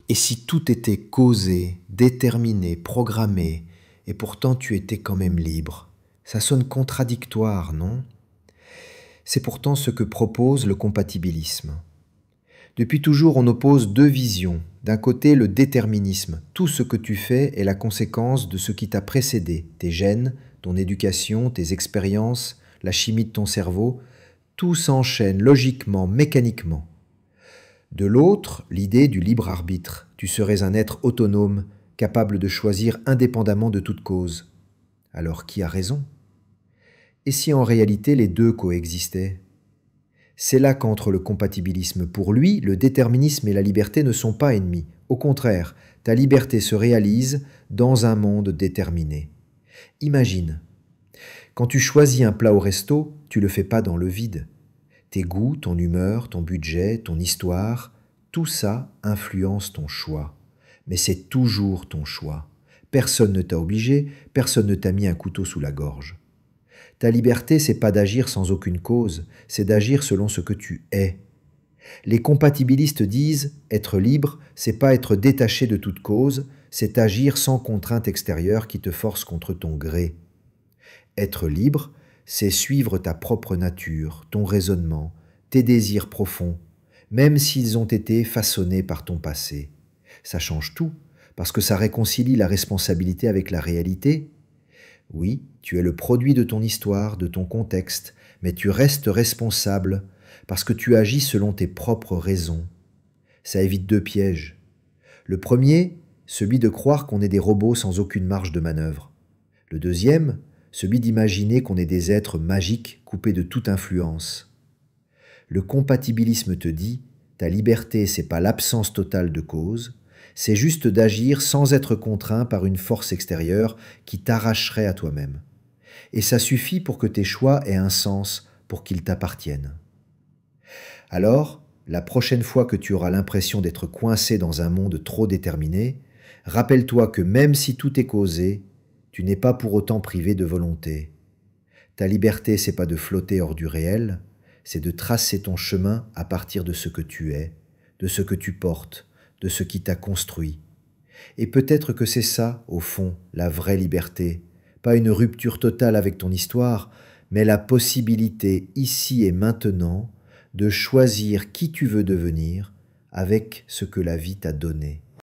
Et si tout était causé, déterminé, programmé, et pourtant tu étais quand même libre? Ça sonne contradictoire, non? C'est pourtant ce que propose le compatibilisme. Depuis toujours, on oppose deux visions. D'un côté, le déterminisme. Tout ce que tu fais est la conséquence de ce qui t'a précédé. Tes gènes, ton éducation, tes expériences, la chimie de ton cerveau, tout s'enchaîne logiquement, mécaniquement. De l'autre, l'idée du libre arbitre. Tu serais un être autonome, capable de choisir indépendamment de toute cause. Alors qui a raison? Et si en réalité les deux coexistaient? C'est là qu'entre le compatibilisme. Pour lui, le déterminisme et la liberté ne sont pas ennemis. Au contraire, ta liberté se réalise dans un monde déterminé. Imagine, quand tu choisis un plat au resto, tu le fais pas dans le vide. Tes goûts, ton humeur, ton budget, ton histoire, tout ça influence ton choix. Mais c'est toujours ton choix. Personne ne t'a obligé, personne ne t'a mis un couteau sous la gorge. Ta liberté, c'est pas d'agir sans aucune cause, c'est d'agir selon ce que tu es. Les compatibilistes disent être libre, c'est pas être détaché de toute cause, c'est agir sans contrainte extérieure qui te force contre ton gré. Être libre, c'est suivre ta propre nature, ton raisonnement, tes désirs profonds, même s'ils ont été façonnés par ton passé. Ça change tout, parce que ça réconcilie la responsabilité avec la réalité. Oui, tu es le produit de ton histoire, de ton contexte, mais tu restes responsable parce que tu agis selon tes propres raisons. Ça évite deux pièges. Le premier, celui de croire qu'on est des robots sans aucune marge de manœuvre. Le deuxième, celui d'imaginer qu'on est des êtres magiques coupés de toute influence. Le compatibilisme te dit, ta liberté, c'est pas l'absence totale de cause, c'est juste d'agir sans être contraint par une force extérieure qui t'arracherait à toi-même. Et ça suffit pour que tes choix aient un sens, pour qu'ils t'appartiennent. Alors, la prochaine fois que tu auras l'impression d'être coincé dans un monde trop déterminé, rappelle-toi que même si tout est causé, tu n'es pas pour autant privé de volonté. Ta liberté, c'est pas de flotter hors du réel, c'est de tracer ton chemin à partir de ce que tu es, de ce que tu portes, de ce qui t'a construit. Et peut-être que c'est ça, au fond, la vraie liberté. Pas une rupture totale avec ton histoire, mais la possibilité, ici et maintenant, de choisir qui tu veux devenir avec ce que la vie t'a donné.